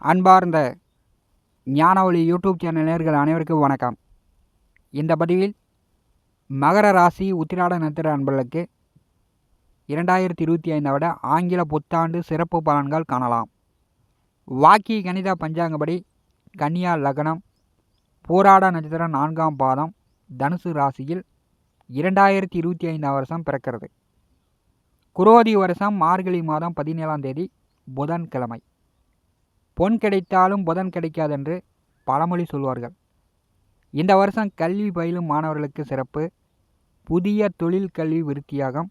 அன்பார்ந்த ஞானவழி YouTube channel நேயர்கள் அனைவருக்கும் வணக்கம். இந்த பதிவில் மகர ராசி உத்திராட நட்சத்திர அன்பர்களுக்கு 2025 விட ஆங்கில புத்தாண்டு சிறப்பு பலன்கள் காணலாம். வாக்கிய கணித பஞ்சாங்கப்படி கன்னியா லக்னம், பூராட நட்சத்திரம் 4ஆம் பாதம், தனுசு ராசியில் 2025 வருஷம் பிறக்கிறது. குரோதி வருஷம் மார்கழி மாதம் 17ஆம் தேதி புதன்கிழமை. பொன் கிடைத்தாலும் புதன் கிடைக்காதென்று பழமொழி சொல்வார்கள். இந்த வருஷம் கல்வி பயிலும் மாணவர்களுக்கு சிறப்பு. புதிய தொழில் கல்வி விருத்தியாகும்.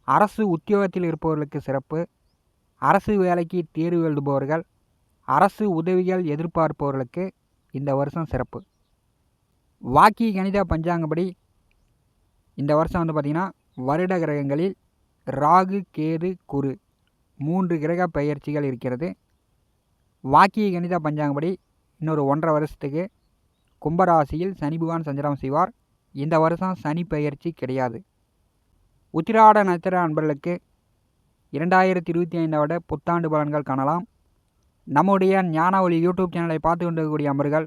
அரசு உத்தியோகத்தில் இருப்பவர்களுக்கு சிறப்பு. அரசு வேலைக்கு தேர்வு எழுதுபவர்கள், அரசு உதவிகள் எதிர்பார்ப்பவர்களுக்கு இந்த வருஷம் சிறப்பு. வாக்கிய கணித பஞ்சாங்கப்படி இந்த வருஷம் பார்த்திங்கன்னா வருட கிரகங்களில் ராகு, கேது, குரு 3 கிரக பெயர்ச்சிகள் இருக்கிறது. வாக்கிய கணித பஞ்சாங்கப்படி இன்னொரு 1.5 வருஷத்துக்கு கும்பராசியில் சனி பகவான் சஞ்சாரம் செய்வார். இந்த வருஷம் சனி பெயர்ச்சி கிடையாது. உத்திராட நட்சத்திர அன்பர்களுக்கு 2025 விட புத்தாண்டு பலன்கள் காணலாம். நம்முடைய ஞானவழி யூடியூப் சேனலை பார்த்து கொண்டிருக்கக்கூடிய அன்பர்கள்,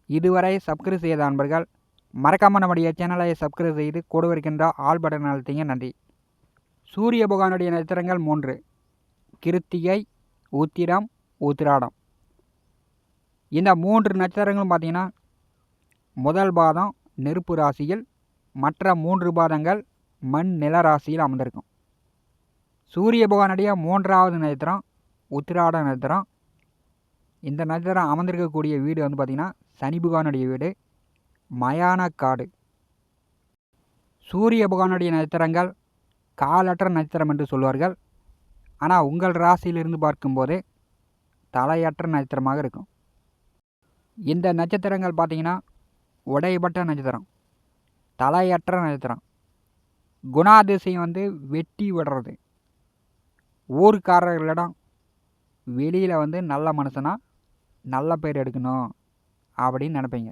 இதுவரை சப்ஸ்கிரைப் செய்த அன்பர்கள் மறக்காமல் நம்முடைய சேனலை சப்ஸ்கிரைப் செய்து கூட இருக்கின்ற ஆல் பட்டன் அழுத்திங்க. நன்றி. சூரிய பகவானுடைய நட்சத்திரங்கள் 3: கிருத்திகை, உத்திரம், உத்திராடம். இந்த 3 நட்சத்திரங்களும் பார்த்திங்கன்னா முதல் பாதம் நெருப்பு ராசியில், மற்ற 3 பாதங்கள் மண் நில ராசியில் அமர்ந்திருக்கும். சூரிய பகவானுடைய 3ஆவது நட்சத்திரம் உத்திராட நட்சத்திரம். இந்த நட்சத்திரம் அமர்ந்திருக்கக்கூடிய வீடு பார்த்திங்கன்னா சனி பகவானுடைய வீடு, மயான காடு. சூரிய பகவானுடைய நட்சத்திரங்கள் காலற்ற நட்சத்திரம் என்று சொல்வார்கள். ஆனால் உங்கள் ராசியிலிருந்து பார்க்கும்போது தலையற்ற நட்சத்திரமாக இருக்கும். இந்த நட்சத்திரங்கள் பார்த்திங்கன்னா உடைபட்ட நட்சத்திரம், தலையற்ற நட்சத்திரம். குணாதிசயம் வெட்டி விடுறது. ஊர்க்காரர்களிடம் வெளியில் நல்ல மனுஷனா நல்ல பேர் எடுக்கணும் அப்படின்னு நினைப்பீங்க.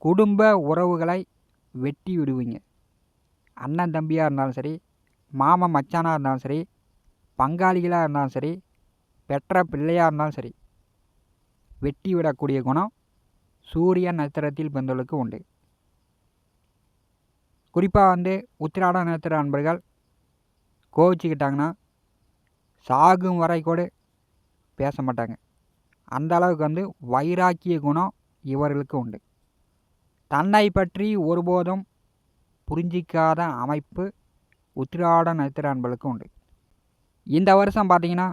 குடும்ப உறவுகளை வெட்டி விடுவீங்க. அண்ணன் தம்பியாக இருந்தாலும் சரி, மாமன் மச்சானாக இருந்தாலும் சரி, பங்காளிகளாக இருந்தாலும் சரி, பெற்ற பிள்ளையாக இருந்தாலும் சரி, வெட்டி விடக்கூடிய குணம் சூரிய நட்சத்திரத்தில் பிறந்தவர்களுக்கு உண்டு. குறிப்பாக உத்திராட நட்சத்திர அன்பர்கள் கோவிச்சுக்கிட்டாங்கன்னா சாகும் வரை கூட பேச மாட்டாங்க. அந்த அளவுக்கு வைராக்கிய குணம் இவர்களுக்கு உண்டு. தன்னை பற்றி ஒருபோதும் புரிஞ்சிக்காத அமைப்பு உத்திராட நட்சத்திர அன்பர்களுக்கு உண்டு. இந்த வருஷம் பார்த்திங்கன்னா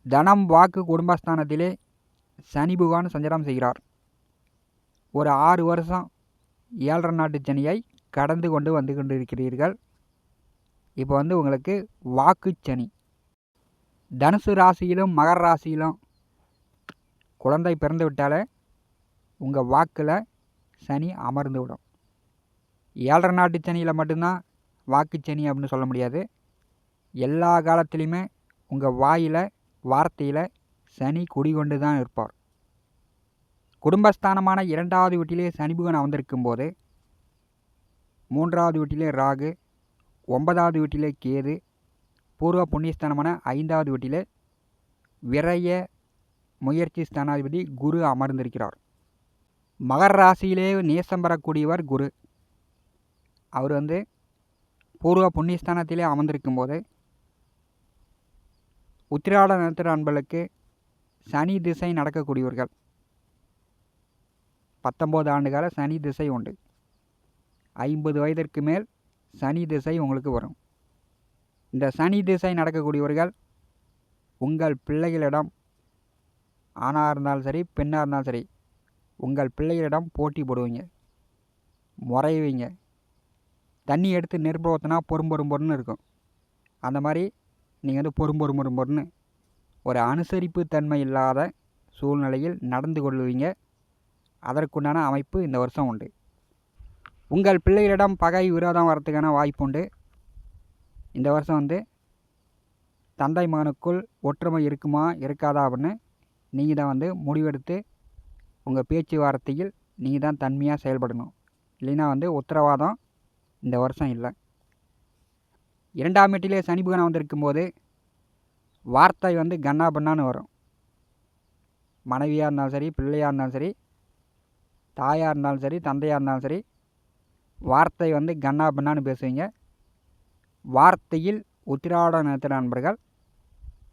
தனம், வாக்கு, குடும்பஸ்தானத்திலே சனி பகவான் சஞ்சாரம் செய்கிறார். ஒரு 6 வருஷம் 7.5 நாட்டு சனியை கடந்து கொண்டிருக்கிறீர்கள். இப்போ உங்களுக்கு வாக்கு சனி. தனுசு ராசியிலும் மகர ராசியிலும் குழந்தை பிறந்து விட்டாலே உங்கள் வாக்கில் சனி அமர்ந்து விடும். 7.5 நாட்டு சனியில் மட்டும்தான் வாக்கு சனி அப்படின்னு சொல்ல முடியாது. எல்லா காலத்துலேயுமே உங்கள் வாயில் வார்த்தையில் சனி குடிகொண்டு தான் இருப்பார். குடும்பஸ்தானமான 2வது வீட்டிலே சனி பகவான் அமர்ந்திருக்கும் போது 3வது வீட்டிலே ராகு, 9வது வீட்டிலே கேது, பூர்வ புண்ணியஸ்தானமான 5வது வீட்டிலே விரய முயற்சி ஸ்தானாதிபதி குரு அமர்ந்திருக்கிறார். மகர ராசியிலே நேசம் பெறக்கூடியவர் குரு. அவர் பூர்வ புண்ணியஸ்தானத்திலே அமர்ந்திருக்கும் போது உத்திராட நட்சத்திர அன்பர்களுக்கு சனி திசை நடக்கக்கூடியவர்கள். 19 ஆண்டுகால சனி திசை உண்டு. 50 வயதிற்கு மேல் சனி திசை உங்களுக்கு வரும். இந்த சனி திசை நடக்கக்கூடியவர்கள் உங்கள் பிள்ளைகளிடம், ஆணாக இருந்தாலும் சரி பெண்ணாக இருந்தாலும் சரி, உங்கள் பிள்ளைகளிடம் போட்டி போடுவீங்க, முறைவீங்க. தண்ணி எடுத்து நெருப்பு ஊற்றினா பொறும்பொறுன்னு இருக்கும். அந்த மாதிரி நீங்கள் பொறும்பொறுன்னு ஒரு அனுசரிப்பு தன்மை இல்லாத சூழ்நிலையில் நடந்து கொள்வீங்க. அதற்குண்டான அமைப்பு இந்த வருஷம் உண்டு. உங்கள் பிள்ளைகளிடம் பகை விரோதம் வரத்துக்கான வாய்ப்பு உண்டு. இந்த வருஷம் தந்தை மகனுக்குள் ஒற்றுமை இருக்குமா இருக்காதா அப்படின்னு நீங்கள் தான் முடிவெடுத்து உங்கள் பேச்சுவார்த்தையில் நீங்கள் தான் தன்மையாக செயல்படணும். இல்லைன்னா உத்தரவாதம் இந்த வருஷம் இல்லை. 2ஆம் வீட்டிலே சனி பகவான் வந்திருக்கும் போது வார்த்தை கண்ணா பண்ணான்னு வரும். மனைவியாக இருந்தாலும் சரி, பிள்ளையாக இருந்தாலும் சரி, தாயாக இருந்தாலும் சரி, தந்தையாக இருந்தாலும் சரி, வார்த்தை வந்து கண்ணா பின்னான்னு பேசுவீங்க. வார்த்தையில் உத்திராட நட்சத்திர நண்பர்கள்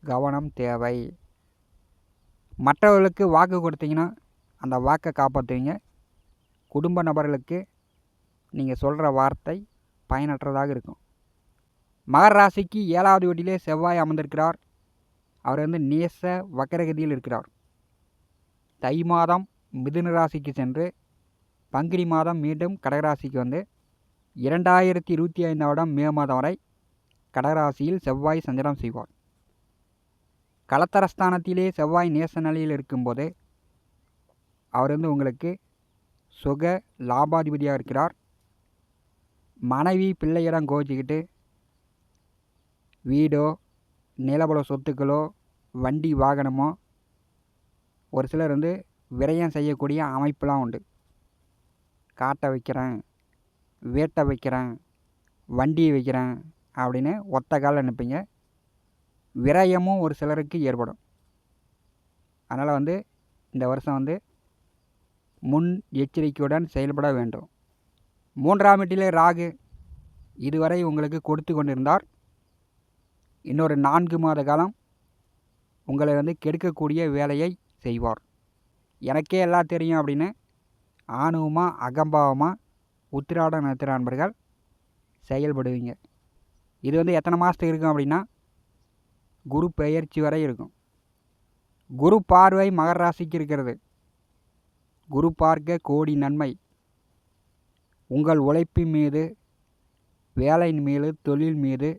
கவனம் தேவை. மற்றவர்களுக்கு வாக்கு கொடுத்தீங்கன்னா அந்த வாக்கை காப்பாற்றுவீங்க. குடும்ப நபர்களுக்கு நீங்கள் சொல்கிற வார்த்தை பயனற்றதாக இருக்கும். மகர ராசிக்கு 7வது வீட்டிலே செவ்வாய் அமர்ந்திருக்கிறார். அவர் வந்து நேச வக்கரகதியில் இருக்கிறார். தை மாதம் மிதுன ராசிக்கு சென்று பங்குனி மாதம் மீண்டும் கடகராசிக்கு வந்து 2025 மே மாதம் வரை கடகராசியில் செவ்வாய் சஞ்சாரம் செய்வார். கலத்தரஸ்தானத்திலே செவ்வாய் நேச நிலையில் இருக்கும்போது அவர் வந்து உங்களுக்கு சுக லாபாதிபதியாக இருக்கிறார். மனைவி பிள்ளையிடம் கோச்சிக்கிட்டு வீடோ நிலபல சொத்துக்களோ வண்டி வாகனமோ ஒரு சிலர் வந்து விரயம் செய்யக்கூடிய அமைப்பெலாம் உண்டு. காட்டை வைக்கிறேன், வேட்டை வைக்கிறேன், வண்டியை வைக்கிறேன் அப்படின்னு ஒத்த காலில் நிற்பீங்க. விரயமும் ஒரு சிலருக்கு ஏற்படும். அதனால் வந்து இந்த வருஷம் வந்து முன் எச்சரிக்கையுடன் செயல்பட வேண்டும். 3ஆம் வீட்டிலே ராகு இதுவரை உங்களுக்கு கொடுத்து கொண்டிருந்தார். இன்னொரு 4 மாத காலம் உங்களை வந்து கெடுக்கக்கூடிய வேலையை செய்வார். எனக்கே எல்லாம் தெரியும் அப்படின்னு ஆணவமாக அகம்பாவமாக உத்திராட நட்சத்திர நண்பர்கள் செயல்படுவீங்க. இது வந்து எத்தனை மாதத்துக்கு இருக்கும் அப்படின்னா குரு பெயர்ச்சி வரை இருக்கும். குரு பார்வை மகர ராசிக்கு இருக்கிறது. குரு பார்க்க கோடி நன்மை. உங்கள் உழைப்பின் மீது, வேலையின் மீது, தொழில் மீது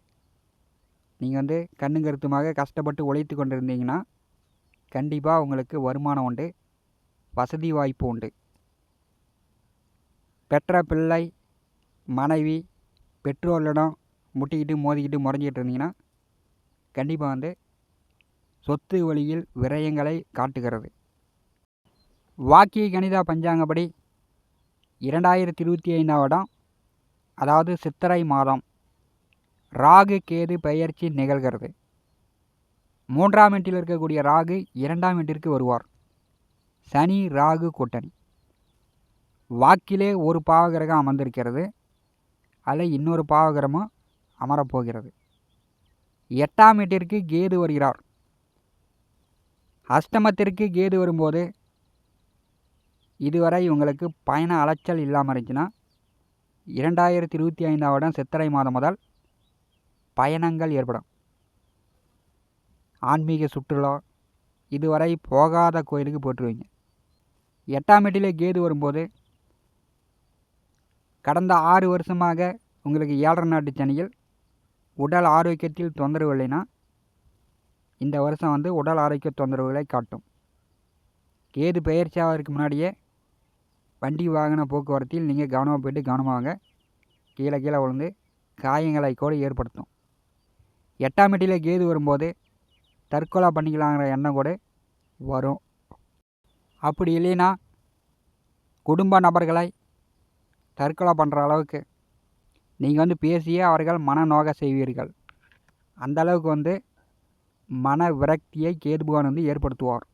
நீங்கள் வந்து கண்ணும் கருத்துமாக கஷ்டப்பட்டு உழைத்து கொண்டிருந்தீங்கன்னா கண்டிப்பாக உங்களுக்கு வருமானம் உண்டு, வசதி வாய்ப்பு உண்டு. பெற்ற பிள்ளை, மனைவி, பெற்றோர்களிடம் முட்டிக்கிட்டு மோதிக்கிட்டு முறைஞ்சிக்கிட்டு இருந்தீங்கன்னா கண்டிப்பாக வந்து சொத்து வழியில் விரயங்களை காட்டுகிறது. வாக்கிய கணித பஞ்சாங்கப்படி 2025 அதாவது சித்திரை மாதம் ராகு கேது பெயர்ச்சி நிகழ்கிறது. 3ஆம் வீட்டில் இருக்கக்கூடிய ராகு 2ஆம் வீட்டிற்கு வருவார். சனி ராகு கூட்டணி. வாக்கிலே ஒரு பாவகிரகம் அமர்ந்திருக்கிறது. அதில் இன்னொரு பாவகிரகமும் அமரப்போகிறது. 8ஆம் வீட்டிற்கு கேது வருகிறார். அஷ்டமத்திற்கு கேது வரும்போது இதுவரை உங்களுக்கு பயண அலைச்சல் இல்லாமல் இருந்துச்சுன்னா 2025 சித்திரை மாதம் முதல் பயணங்கள் ஏற்படும். ஆன்மீக சுற்றுலா, இதுவரை போகாத கோயிலுக்கு போட்டுருவீங்க. 8ஆம் வீட்டிலே கேது வரும்போது கடந்த 6 வருஷமாக உங்களுக்கு 7 நாட்டு சனியில் உடல் ஆரோக்கியத்தில் தொந்தரவு இல்லைன்னா இந்த வருஷம் வந்து உடல் ஆரோக்கிய தொந்தரவுகளை காட்டும். கேது பெயர்ச்சியாகிறதுக்கு முன்னாடியே வண்டி வாகன போக்குவரத்தில் நீங்கள் கவனமாக போய்ட்டு கவனமாக கீழே விழுந்து காயங்களை கூட ஏற்படுத்தும். 8ஆம் வீட்டிலே கேது வரும்போது தற்கொலை பண்ணிக்கலாங்கிற எண்ணம் கூட வரும். அப்படி இல்லைன்னா குடும்ப நபர்களை தற்கொலை பண்ணுற அளவுக்கு நீங்கள் வந்து பேசியே அவர்கள் மனநோக செய்வீர்கள். அந்த அளவுக்கு வந்து மன விரக்தியை கேது பகவான் வந்து ஏற்படுத்துவார்.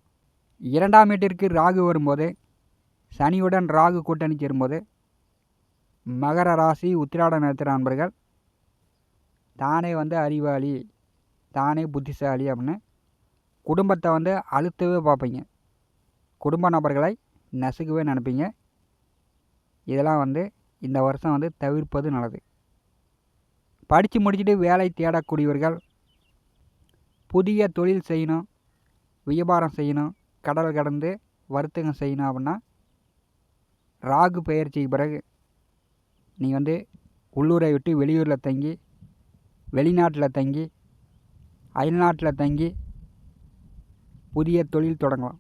2ஆம் வீட்டிற்கு ராகு வரும்போது சனியுடன் ராகு கூட்டணி சேரும்போது மகர ராசி உத்திராட நட்சத்திர நண்பர்கள் தானே வந்து அறிவாளி, தானே புத்திசாலி அப்படின்னு குடும்பத்தை வந்து அழுத்தவே பார்ப்பீங்க. குடும்ப நபர்களை நசுக்கவே நினைப்பீங்க. இதெல்லாம் வந்து இந்த வருஷம் வந்து தவிர்ப்பது நல்லது. படித்து முடிச்சுட்டு வேலை தேடக்கூடியவர்கள் புதிய தொழில் செய்யணும், வியாபாரம் செய்யணும், கடல் கடந்து வர்த்தகம் செய்யணும் அப்படின்னா ராகு பெயர்ச்சிக்கு பிறகு நீங்கள் வந்து உள்ளூரை விட்டு வெளியூரில் தங்கி, வெளிநாட்டில் தங்கி, அயல்நாட்டில் தங்கி புதிய தொழில் தொடங்கலாம்.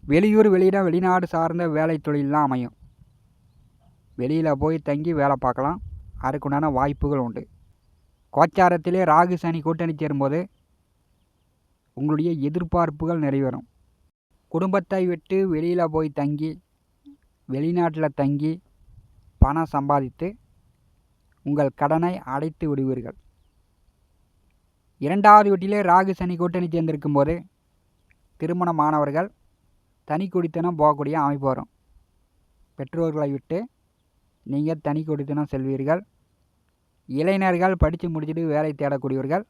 வெளியூர் வெளியிடம் வெளிநாடு சார்ந்த வேலை தொழிலெலாம் அமையும். வெளியில் போய் தங்கி வேலை பார்க்கலாம். அதுக்குண்டான வாய்ப்புகள் உண்டு. கோச்சாரத்திலே ராகு சனி கூட்டணி சேரும்போது உங்களுடைய எதிர்பார்ப்புகள் நிறைவேறும். குடும்பத்தை விட்டு வெளியில் போய் தங்கி, வெளிநாட்டில் தங்கி பணம் சம்பாதித்து உங்கள் கடனை அடைத்து விடுவீர்கள். 2ஆவது வீட்டிலே ராகு சனி கூட்டணி சேர்ந்திருக்கும் போது திருமணமானவர்கள் தனி குடித்தனம் போகக்கூடிய அமைப்பு வரும். பெற்றோர்களை விட்டு நீங்கள் தனி குடித்தனம் செல்வீர்கள். இளைஞர்கள் படித்து முடிச்சுட்டு வேலை தேடக்கூடியவர்கள்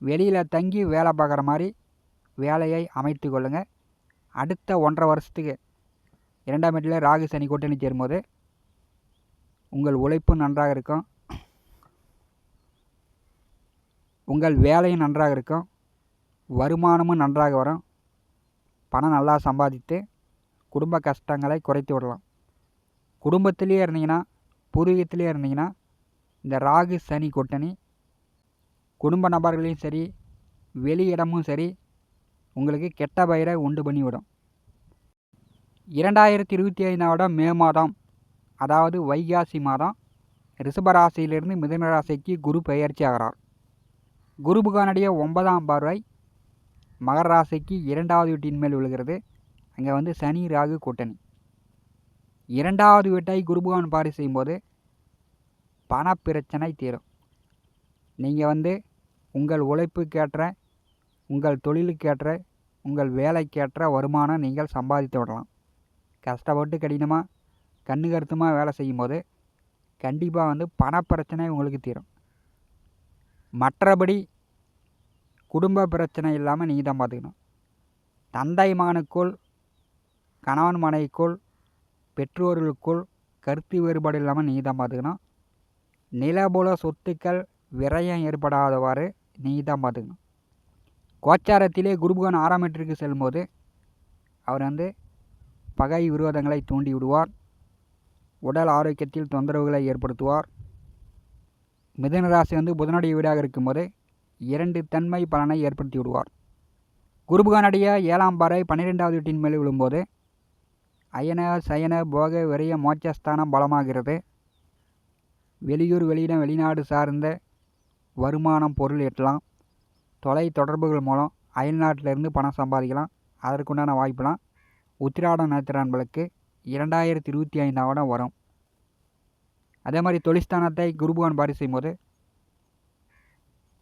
வெளியில் தங்கி வேலை பார்க்குற மாதிரி வேலையை அமைத்து கொள்ளுங்கள். அடுத்த 1.5 வருஷத்துக்கு 2ஆம் வீட்டில் ராகு சனி கூட்டணி சேரும்போது உங்கள் உழைப்பு நன்றாக இருக்கும், உங்கள் வேலையும் நன்றாக இருக்கும், வருமானமும் நன்றாக வரும், பணம் நல்லா சம்பாதித்து குடும்ப கஷ்டங்களை குறைத்து விடலாம். குடும்பத்திலேயே இருந்தீங்கன்னா, பூர்வீகத்திலே இருந்தீங்கன்னா இந்த ராகு சனி கூட்டணி குடும்ப நபர்களையும் சரி வெளி இடமும் சரி உங்களுக்கு கெட்ட பெயரை உண்டு பண்ணிவிடும். 2025 மே மாதம், அதாவது வைகாசி மாதம், ரிஷபராசியிலிருந்து மிதுன ராசிக்கு குரு பெயர்ச்சி ஆகிறார். குரு பகவானுடைய 9ஆம் பார்வை மகர ராசிக்கு 2வது வீட்டின் மேல் விழுகிறது. அங்கே சனி ராகு கூட்டணி. 2வது வீட்டை குரு பகவான் பார்வை செய்யும்போது பணப்பிரச்சனை தீரும். நீங்கள் உங்கள் உழைப்புக்கேற்ற, உங்கள் தொழிலுக்கேற்ற, உங்கள் வேலைக்கேற்ற வருமானம் நீங்கள் சம்பாதித்து விடலாம். கஷ்டப்பட்டு கடினமாக கண்ணு கருத்துமாக வேலை செய்யும்போது கண்டிப்பாக பணப்பிரச்சனை உங்களுக்கு தீரும். மற்றபடி குடும்ப பிரச்சனை இல்லாமல் நீங்கள் தான் பார்த்துக்கணும். தந்தை மகனுக்குள், கணவன் மனைவிக்குள், பெற்றோர்களுக்குள் கருத்து வேறுபாடு இல்லாமல் நீங்கள் தான் பார்த்துக்கணும். நிலபுல சொத்துக்கள் விரயம் ஏற்படாதவாறு நீங்கள் தான் பார்த்துக்கணும். கோச்சாரத்திலே குருபகவான் 6ஆம் வீட்டிற்கு செல்லும்போது அவர் பகை விரோதங்களை தூண்டி விடுவார். உடல் ஆரோக்கியத்தில் தொந்தரவுகளை ஏற்படுத்துவார். மிதுன ராசி புதனுடைய வீடாக இருக்கும்போது 2 தன்மை பலனை ஏற்படுத்தி விடுவார். குருபகவானுடைய 7ஆம் பார்வை 12வது வீட்டின் மேல் விழும்போது அயன சயன போக விரைய மோட்சஸ்தானம் பலமாகிறது. வெளியூர் வெளியிடம் வெளிநாடு சார்ந்த வருமானம் பொருள் ஈட்டலாம். தொலை தொடர்புகள் மூலம் அயல்நாட்டிலிருந்து பணம் சம்பாதிக்கலாம். அதற்குண்டான வாய்ப்பெல்லாம் உத்திராட நட்சத்திர அன்பர்களுக்கு 2025 வரும். அதே மாதிரி தொழில்ஸ்தானத்தை குருபகவான் பார்வை செய்யும்போது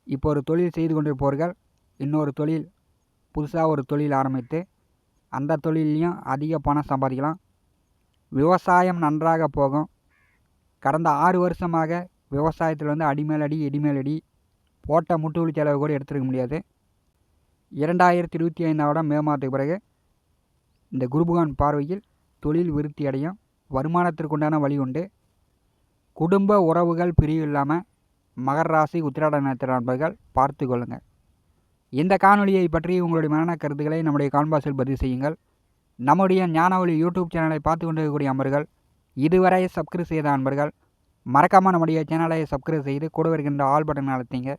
இப்போ ஒரு தொழில் செய்து கொண்டிருப்பவர்கள் இன்னொரு தொழில், புதுசாக ஒரு தொழில் ஆரம்பித்து அந்த தொழிலையும் அதிக பணம் சம்பாதிக்கலாம். விவசாயம் நன்றாக போகும். கடந்த 6 வருஷமாக விவசாயத்தில் அடிமேல் அடி இடிமேல் அடி, போட்ட முட்டுவலி செலவு கூட எடுத்துருக்க முடியாது. 2025 மே மாதத்துக்கு பிறகு இந்த குருபகவான் பார்வையில் தொழில் விருத்தி அடையும். வருமானத்திற்குண்டான வழி உண்டு. குடும்ப உறவுகள் பிரிவு இல்லாமல் மகர ராசி உத்திராட நட்சத்திர நண்பர்கள் பார்த்து கொள்ளுங்கள். இந்த காணொலியை பற்றி உங்களுடைய மன கருத்துக்களை நம்முடைய கான்பாஸில் பதிவு செய்யுங்கள். நம்முடைய ஞானவழி யூடியூப் சேனலை பார்த்து கொண்டிருக்கக்கூடிய அன்பர்கள், இதுவரை சப்ஸ்கிரைப் செய்த அன்பர்கள் மறக்காமல் நம்முடைய சேனலை சப்ஸ்கிரைப் செய்து கூட வருகின்ற ஆல் பட்டன் அழுத்திங்க.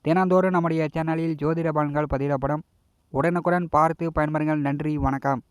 தினந்தோறும் நம்முடைய சேனலில் ஜோதிட பலன்கள் பதிவிடப்படும். உடனுக்குடன் பார்த்து பயன்பெறுங்கள். நன்றி, வணக்கம்.